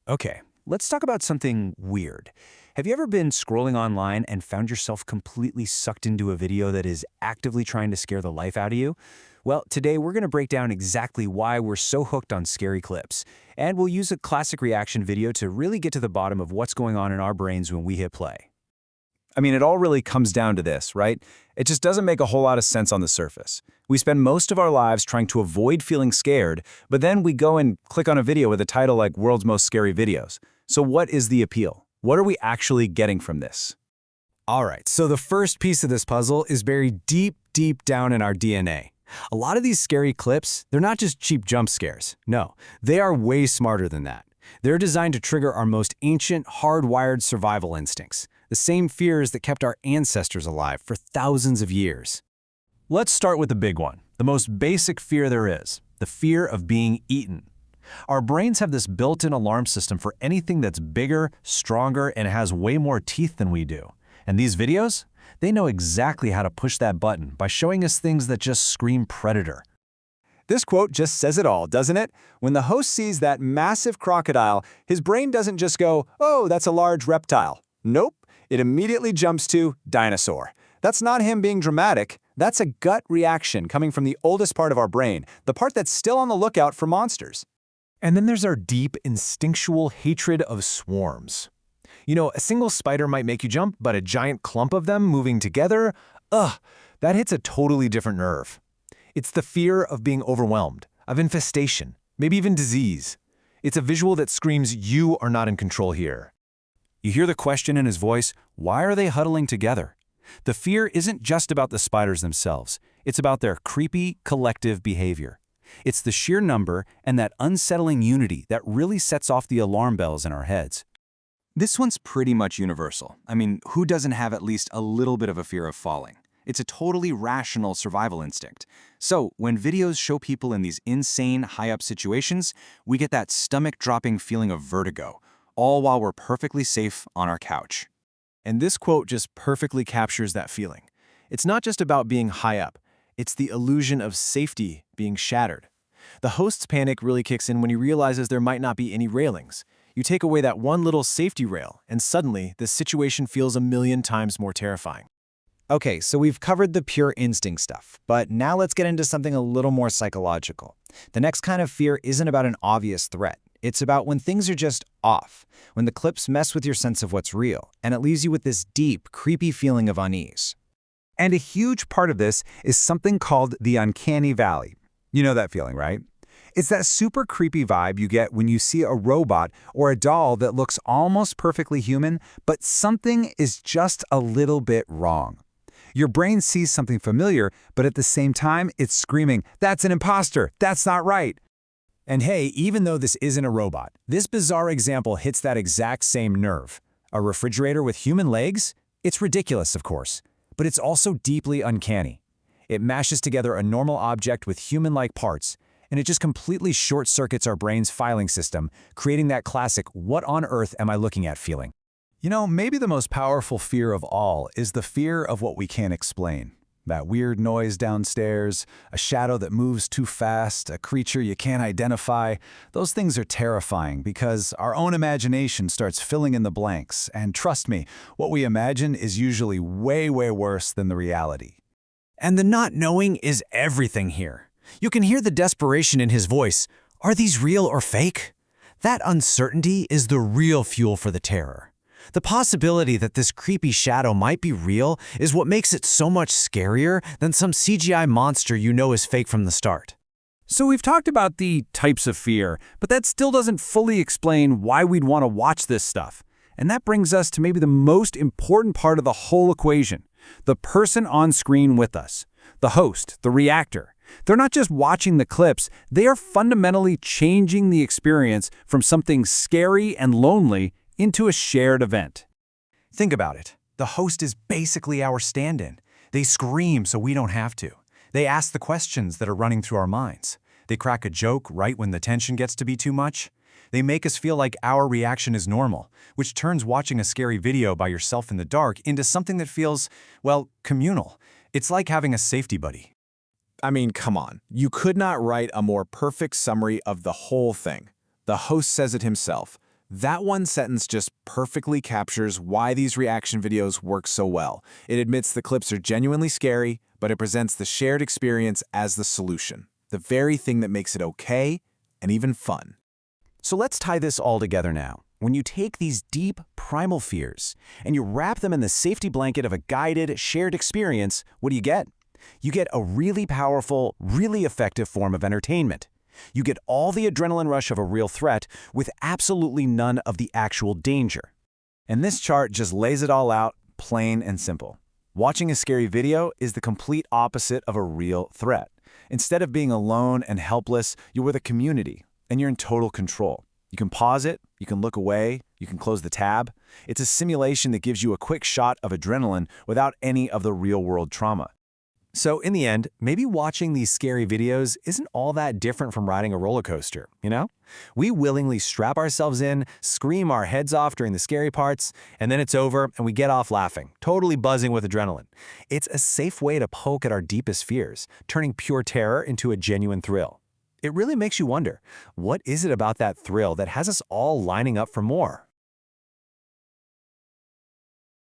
Okay, let's talk about something weird. Have you ever been scrolling online and found yourself completely sucked into a video that is actively trying to scare the life out of you? Well, today we're going to break down exactly why we're so hooked on scary clips. And we'll use a classic reaction video to really get to the bottom of what's going on in our brains when we hit play. I mean, it all really comes down to this, right? It just doesn't make a whole lot of sense on the surface. We spend most of our lives trying to avoid feeling scared, but then we go and click on a video with a title like World's Most Scary Videos. So what is the appeal? What are we actually getting from this? All right, so the first piece of this puzzle is buried deep, deep down in our DNA. A lot of these scary clips, they're not just cheap jump scares. No, they are way smarter than that. They're designed to trigger our most ancient, hardwired survival instincts, the same fears that kept our ancestors alive for thousands of years. Let's start with the big one, the most basic fear there is, the fear of being eaten. Our brains have this built-in alarm system for anything that's bigger, stronger, and has way more teeth than we do. And these videos? They know exactly how to push that button by showing us things that just scream predator. This quote just says it all, doesn't it? When the host sees that massive crocodile, his brain doesn't just go, "Oh, that's a large reptile." Nope, it immediately jumps to dinosaur. That's not him being dramatic. That's a gut reaction coming from the oldest part of our brain, the part that's still on the lookout for monsters. And then there's our deep, instinctual hatred of swarms. You know, a single spider might make you jump, but a giant clump of them moving together, that hits a totally different nerve. It's the fear of being overwhelmed, of infestation, maybe even disease. It's a visual that screams, you are not in control here. You hear the question in his voice, why are they huddling together? The fear isn't just about the spiders themselves. It's about their creepy, collective behavior. It's the sheer number and that unsettling unity that really sets off the alarm bells in our heads. This one's pretty much universal. I mean, who doesn't have at least a little bit of a fear of falling? It's a totally rational survival instinct. So when videos show people in these insane, high-up situations, we get that stomach-dropping feeling of vertigo, all while we're perfectly safe on our couch. And this quote just perfectly captures that feeling. It's not just about being high up. It's the illusion of safety being shattered. The host's panic really kicks in when he realizes there might not be any railings. You take away that one little safety rail, and suddenly the situation feels a million times more terrifying. Okay, so we've covered the pure instinct stuff, but now let's get into something a little more psychological. The next kind of fear isn't about an obvious threat. It's about when things are just off, when the clips mess with your sense of what's real, and it leaves you with this deep, creepy feeling of unease. And a huge part of this is something called the uncanny valley. You know that feeling, right? It's that super creepy vibe you get when you see a robot or a doll that looks almost perfectly human, but something is just a little bit wrong. Your brain sees something familiar, but at the same time, it's screaming, "That's an imposter! That's not right!" And hey, even though this isn't a robot, this bizarre example hits that exact same nerve. A refrigerator with human legs? It's ridiculous, of course, but it's also deeply uncanny. It mashes together a normal object with human-like parts, and it just completely short-circuits our brain's filing system, creating that classic, "what on earth am I looking at" feeling. You know, maybe the most powerful fear of all is the fear of what we can't explain. That weird noise downstairs, a shadow that moves too fast, a creature you can't identify. Those things are terrifying because our own imagination starts filling in the blanks. And trust me, what we imagine is usually way, way worse than the reality. And the not knowing is everything here. You can hear the desperation in his voice. Are these real or fake? That uncertainty is the real fuel for the terror. The possibility that this creepy shadow might be real is what makes it so much scarier than some CGI monster you know is fake from the start. So we've talked about the types of fear, but that still doesn't fully explain why we'd want to watch this stuff. And that brings us to maybe the most important part of the whole equation, the person on screen with us, the host, the reactor. They're not just watching the clips, they are fundamentally changing the experience from something scary and lonely into a shared event. Think about it. The host is basically our stand-in. They scream so we don't have to. They ask the questions that are running through our minds. They crack a joke right when the tension gets to be too much. They make us feel like our reaction is normal, which turns watching a scary video by yourself in the dark into something that feels, well, communal. It's like having a safety buddy. I mean, come on. You could not write a more perfect summary of the whole thing. The host says it himself. That one sentence just perfectly captures why these reaction videos work so well. It admits the clips are genuinely scary, but it presents the shared experience as the solution, the very thing that makes it okay and even fun. So let's tie this all together now. When you take these deep, primal fears and you wrap them in the safety blanket of a guided, shared experience, what do you get? You get a really powerful, really effective form of entertainment. You get all the adrenaline rush of a real threat with absolutely none of the actual danger. And this chart just lays it all out, plain and simple. Watching a scary video is the complete opposite of a real threat. Instead of being alone and helpless, you're with a community, and you're in total control. You can pause it, you can look away, you can close the tab. It's a simulation that gives you a quick shot of adrenaline without any of the real-world trauma. So in the end, maybe watching these scary videos isn't all that different from riding a roller coaster, you know? We willingly strap ourselves in, scream our heads off during the scary parts, and then it's over and we get off laughing, totally buzzing with adrenaline. It's a safe way to poke at our deepest fears, turning pure terror into a genuine thrill. It really makes you wonder, what is it about that thrill that has us all lining up for more?